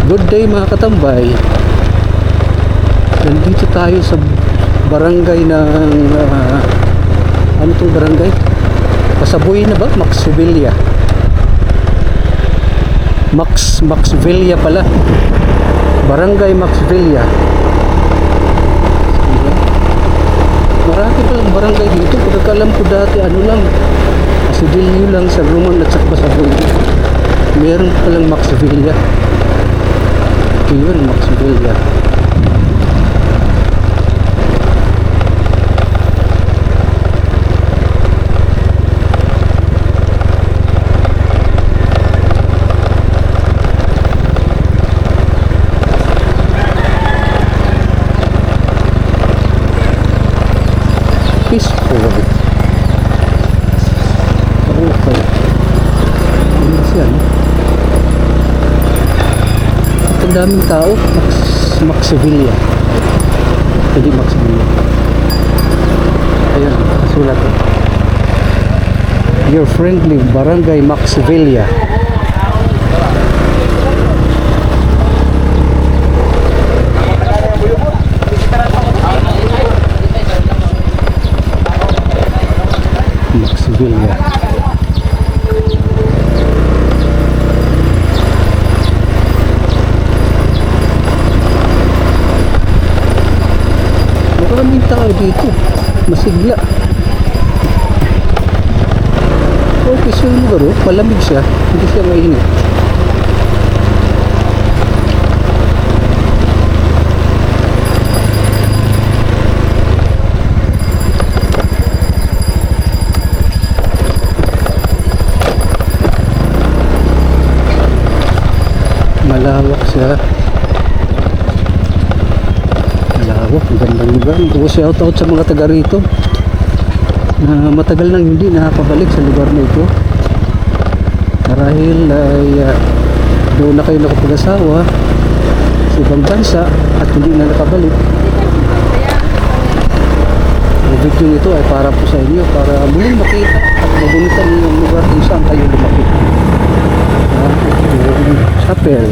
Good day mga katambay. Nandito tayo sa barangay ng ano itong barangay? Pasabuhay na ba? Maxvilla. Maxvilla pala. Barangay Maxvilla. Marami palang barangay dito. Pagkakalam ko dati ano lang, Asidilyo lang sa Roman at sa Pasabuhay. Meron palang Maxvilla. Ito yun, Maxvilla. Peaceful. Okay. Ano siya, no? Ang daming tao. Maxvilla. Hindi Maxvilla. Ayan, sulat. Your friendly barangay Maxvilla. Maxvilla. Maraming tao dito. Masigla. Okay, so yung lugar, malamig siya. Hindi siya mainit. Malawak siya. Malawak, ang gandang lugar. Shout out sa mga taga rito na matagal nang hindi nakakabalik sa lugar na ito. Marahil ay doon na kayo nakapag-asawa sa ibang bansa at hindi na nakabalik. Ang video nito ay para po sa inyo, para muling makita at mabunitan yung lugar kung saan kayo lumaki. Chapel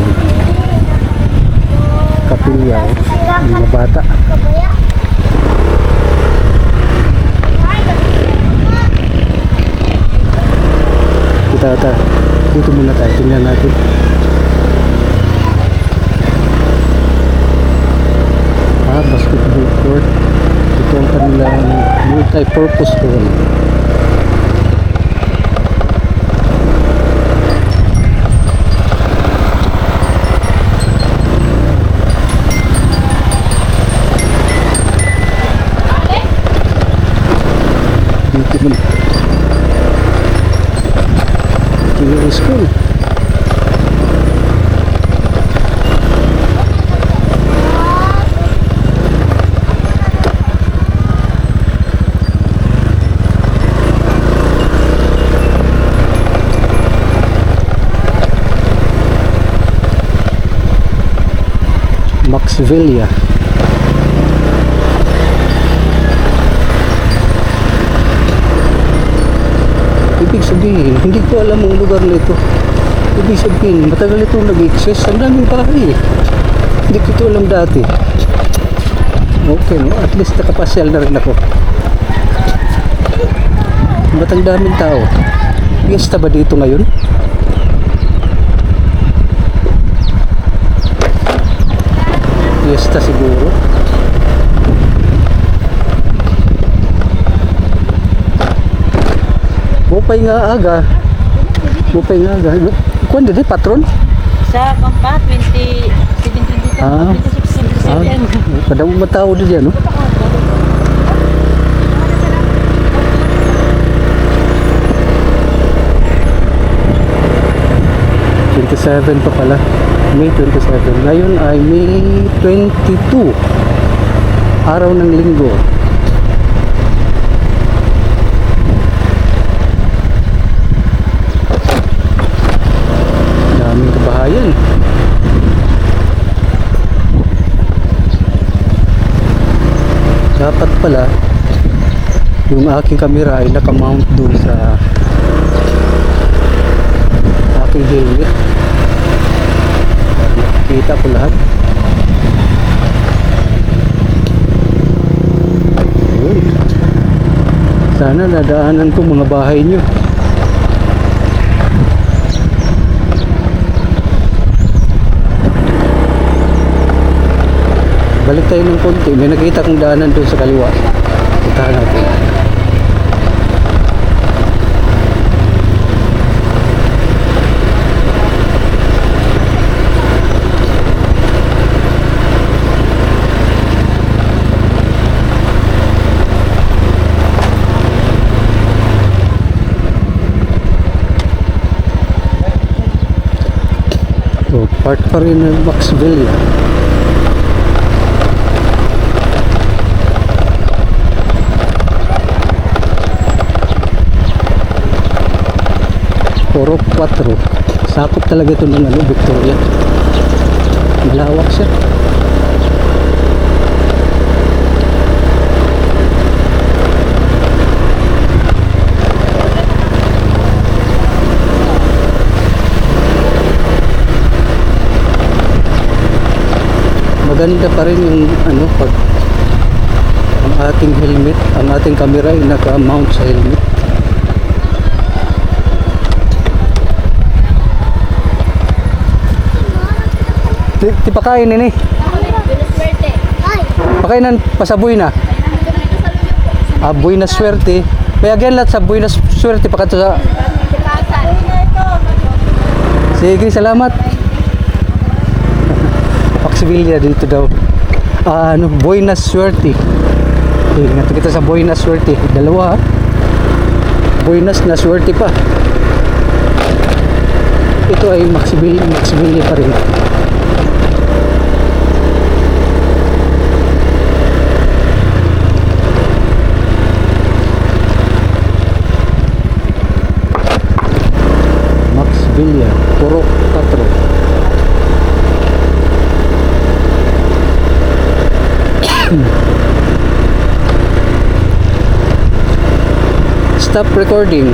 kapilya ng mga bata. Kita dito muna tayo, tingnan natin. Basketball court. Ito ang kanilang multi-purpose hall. Ito yung school. Maxvilla. Ibig sabihin, hindi ko alam ang lugar nito. Ibig sabihin, matagal ito nag-exist. Ang daming bahay eh. Hindi ko ito alam dati. Okay, no? At least nakapasyal na rin ako. Ba't ang daming tao? Fiesta ba dito ngayon? Fiesta siguro. Mupay nga aga. Mupay nga aga. Kung hindi, patron? Sa Kampa, 27, 26, 27. Pada mo matao din yan, no? Pa pala. May 27. Ngayon ay May 22. Araw ng linggo. Daming kabahayan. Dapat pala yung aking camera ay nakamount doon sa aking helmet. nakikita ko lahat. Ayun. Sana nadaanan ko mga bahay nyo. Balik tayo ng konti. May nakita kong daanan doon sa kaliwa. Puntahan natin. So, part pa rin ng Maxville. Puro 4. Sakop talaga ito ng Victoria. Malawak siya. Maganda pa rin yung pag ang ating helmet, ang ating camera ay naka-mount sa helmet. Ti pakain ini. Pakainan pasaboy na. Aboy na swerte. Payagan lahat sa boy na swerte pakato sa. Sige, salamat. Paksibilya dito daw. Boy na swerte. Ingat kita sa boy na swerte. Dalawa. Boy na swerte pa. Ito ay Maxibilia pa rin. Maxville, Puro 4. Stop recording.